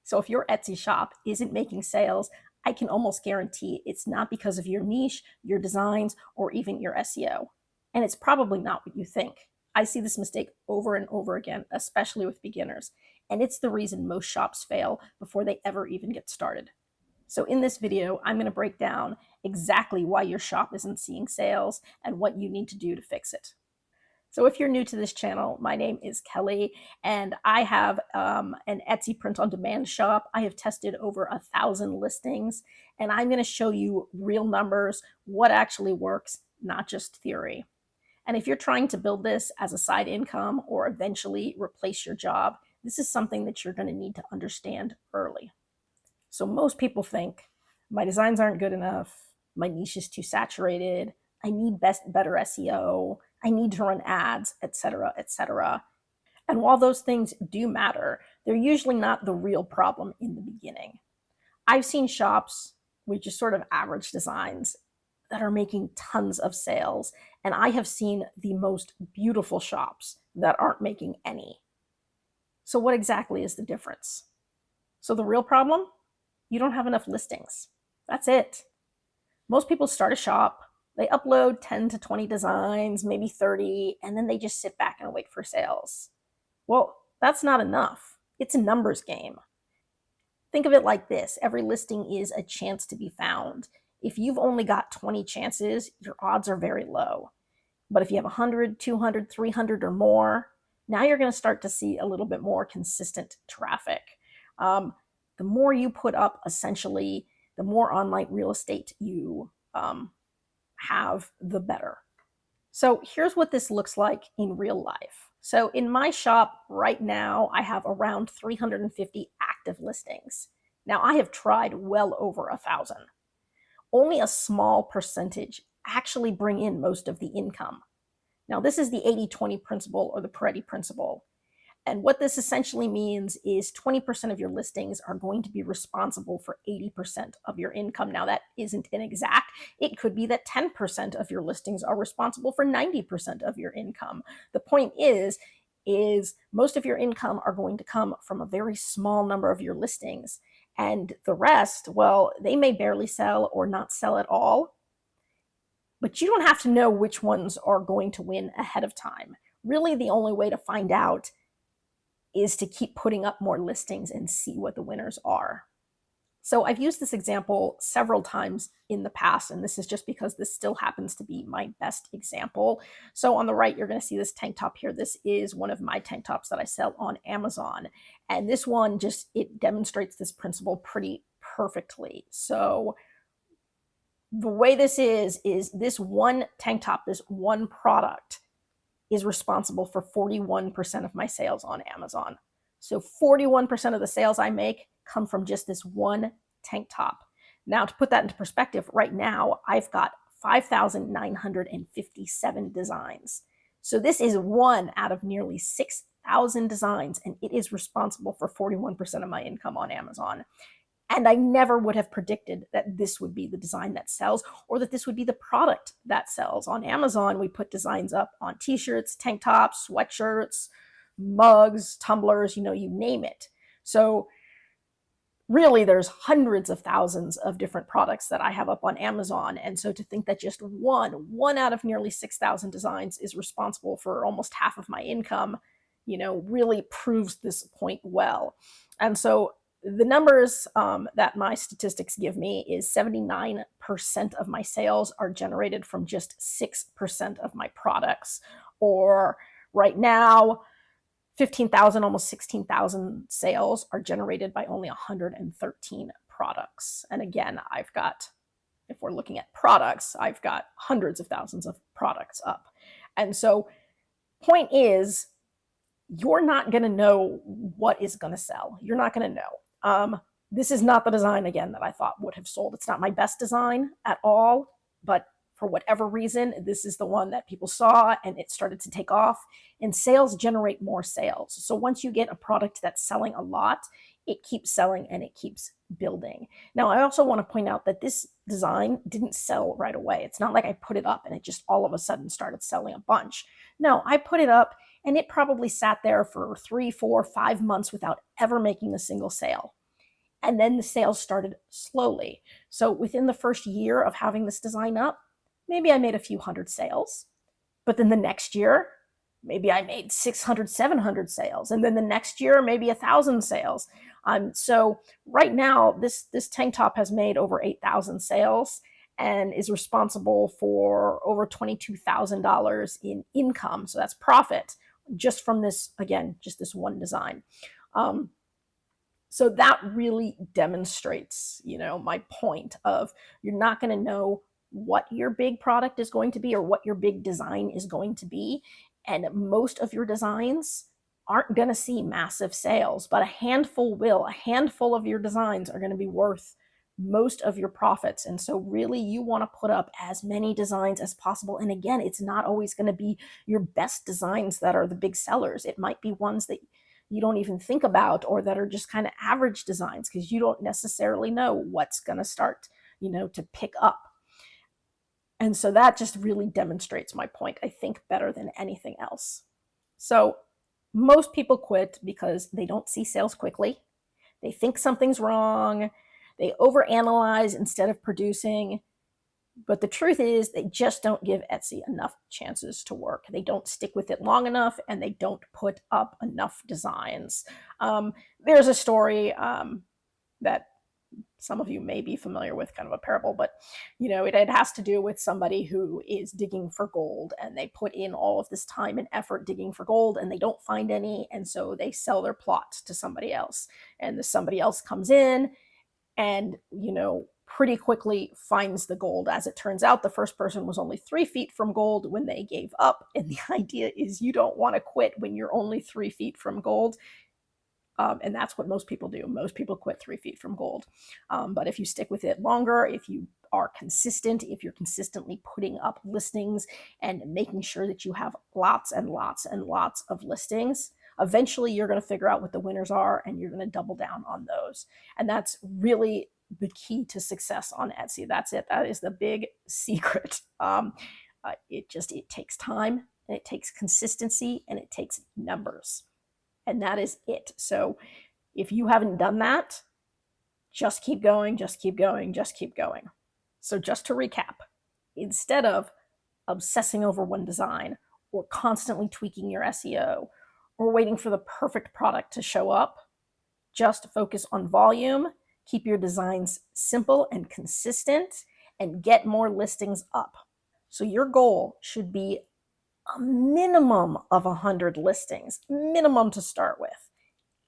So if your Etsy shop isn't making sales, I can almost guarantee it's not because of your niche, your designs, or even your SEO. And it's probably not what you think. I see this mistake over and over again, especially with beginners. And it's the reason most shops fail before they ever even get started. So in this video, I'm going to break down exactly why your shop isn't seeing sales and what you need to do to fix it. So if you're new to this channel, my name is Kelly, and I have an Etsy print-on-demand shop. I have tested over 1,000 listings, and I'm going to show you real numbers, what actually works, not just theory. And if you're trying to build this as a side income or eventually replace your job, this is something that you're going to need to understand early. So most people think, my designs aren't good enough, my niche is too saturated, I need better SEO, I need to run ads, etc., etc. And while those things do matter, they're usually not the real problem in the beginning. I've seen shops with just sort of average designs that are making tons of sales, and I have seen the most beautiful shops that aren't making any. So what exactly is the difference? So the real problem? You don't have enough listings. That's it. Most people start a shop, they upload 10 to 20 designs, maybe 30, and then they just sit back and wait for sales. Well, that's not enough. It's a numbers game. Think of it like this. Every listing is a chance to be found. If you've only got 20 chances, your odds are very low. But if you have 100, 200, 300 or more, now you're going to start to see a little bit more consistent traffic. The more you put up, essentially, the more online real estate you have, the better. So here's what this looks like in real life. So in my shop right now, I have around 350 active listings. Now I have tried well over 1,000. Only a small percentage actually bring in most of the income. Now this is the 80-20 principle, or the Pareto principle. And what this essentially means is 20% of your listings are going to be responsible for 80% of your income. Now, that isn't an exact. It could be that 10% of your listings are responsible for 90% of your income. The point is most of your income are going to come from a very small number of your listings. And the rest, well, they may barely sell or not sell at all. But you don't have to know which ones are going to win ahead of time. Really, the only way to find out is to keep putting up more listings and see what the winners are. So I've used this example several times in the past, and this is just because this still happens to be my best example. So on the right, you're going to see this tank top here. This is one of my tank tops that I sell on Amazon. And this one it demonstrates this principle pretty perfectly. So the way this is this one tank top, this one product, is responsible for 41% of my sales on Amazon. So 41% of the sales I make come from just this one tank top. Now, to put that into perspective, right now, I've got 5,957 designs. So this is one out of nearly 6,000 designs, and it is responsible for 41% of my income on Amazon. And I never would have predicted that this would be the design that sells, or that this would be the product that sells. On Amazon, we put designs up on t-shirts, tank tops, sweatshirts, mugs, tumblers, you name it. So really, there's hundreds of thousands of different products that I have up on Amazon. And so to think that just one out of nearly 6,000 designs is responsible for almost half of my income, really proves this point well. And so the numbers that my statistics give me is 79% of my sales are generated from just 6% of my products. Or right now, 15,000, almost 16,000 sales are generated by only 113 products. And again, if we're looking at products, I've got hundreds of thousands of products up. And so point is, you're not going to know what is going to sell. You're not going to know. This is not the design, again, that I thought would have sold. It's not my best design at all, but for whatever reason, this is the one that people saw and it started to take off, and sales generate more sales. So once you get a product that's selling a lot, it keeps selling and it keeps building. Now, I also want to point out that this design didn't sell right away. It's not like I put it up and it just all of a sudden started selling a bunch. No, I put it up and it probably sat there for 3, 4, 5 months without ever making a single sale. And then the sales started slowly. So within the first year of having this design up, maybe I made a few hundred sales. But then the next year, maybe I made 600, 700 sales. And then the next year, maybe 1,000 sales. So right now, this tank top has made over 8,000 sales and is responsible for over $22,000 in income. So that's profit just from this, again, just this one design. So that really demonstrates, my point of you're not going to know what your big product is going to be or what your big design is going to be. And most of your designs aren't going to see massive sales, but a handful will. A handful of your designs are going to be worth most of your profits. And so really you want to put up as many designs as possible. And again, it's not always going to be your best designs that are the big sellers. It might be ones that you don't even think about or that are just kind of average designs because you don't necessarily know what's going to start, to pick up. And so that just really demonstrates my point, I think, better than anything else. So most people quit because they don't see sales quickly. They think something's wrong. They overanalyze instead of producing. But the truth is, they just don't give Etsy enough chances to work. They don't stick with it long enough, and they don't put up enough designs. There's a story that some of you may be familiar with, kind of a parable, but it has to do with somebody who is digging for gold, and they put in all of this time and effort digging for gold, and they don't find any, and so they sell their plot to somebody else, and somebody else comes in and pretty quickly finds the gold. As it turns out, the first person was only 3 feet from gold when they gave up. And the idea is you don't want to quit when you're only 3 feet from gold. And that's what most people do. Most people quit 3 feet from gold. But if you stick with it longer, if you are consistent, if you're consistently putting up listings and making sure that you have lots and lots and lots of listings, eventually you're going to figure out what the winners are and you're going to double down on those. And that's really the key to success on Etsy. That's it. That is the big secret. It takes time, and it takes consistency, and it takes numbers. And that is it. So if you haven't done that, just keep going, just keep going, just keep going. So just to recap, instead of obsessing over one design or constantly tweaking your SEO or waiting for the perfect product to show up, just focus on volume, keep your designs simple and consistent, and get more listings up. So your goal should be a minimum of 100 listings, minimum to start with,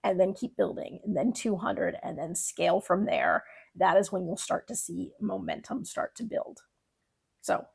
and then keep building, and then 200, and then scale from there. That is when you'll start to see momentum start to build. So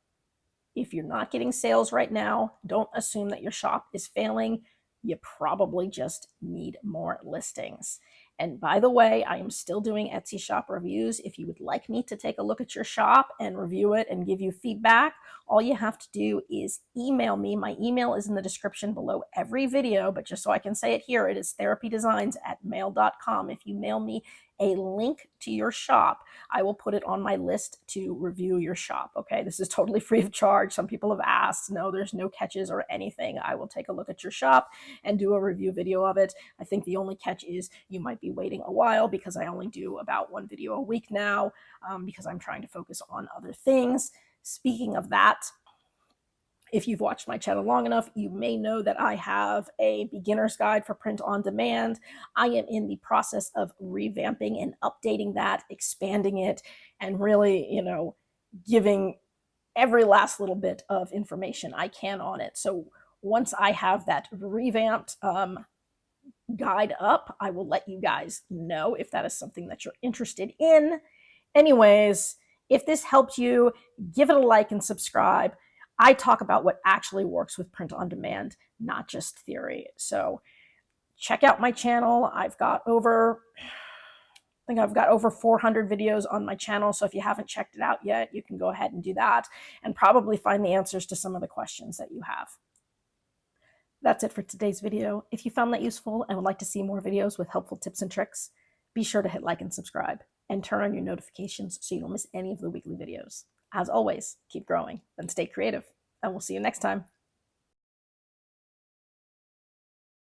if you're not getting sales right now, don't assume that your shop is failing. You probably just need more listings. And by the way, I am still doing Etsy shop reviews. If you would like me to take a look at your shop and review it and give you feedback, all you have to do is email me. My email is in the description below every video, but just so I can say it here, it is therapydesigns@mail.com. If you mail me a link to your shop, I will put it on my list to review your shop. Okay, this is totally free of charge. Some people have asked. No, there's no catches or anything. I will take a look at your shop and do a review video of it. I think the only catch is you might be waiting a while because I only do about one video a week now because I'm trying to focus on other things. Speaking of that, if you've watched my channel long enough, you may know that I have a beginner's guide for print on demand. I am in the process of revamping and updating that, expanding it, and really, giving every last little bit of information I can on it. So once I have that revamped guide up, I will let you guys know if that is something that you're interested in. Anyways, if this helped you, give it a like and subscribe. I talk about what actually works with print on demand, not just theory. So check out my channel. I've got over 400 videos on my channel. So if you haven't checked it out yet, you can go ahead and do that and probably find the answers to some of the questions that you have. That's it for today's video. If you found that useful and would like to see more videos with helpful tips and tricks, be sure to hit like and subscribe and turn on your notifications so you don't miss any of the weekly videos. As always, keep growing and stay creative, and we'll see you next time.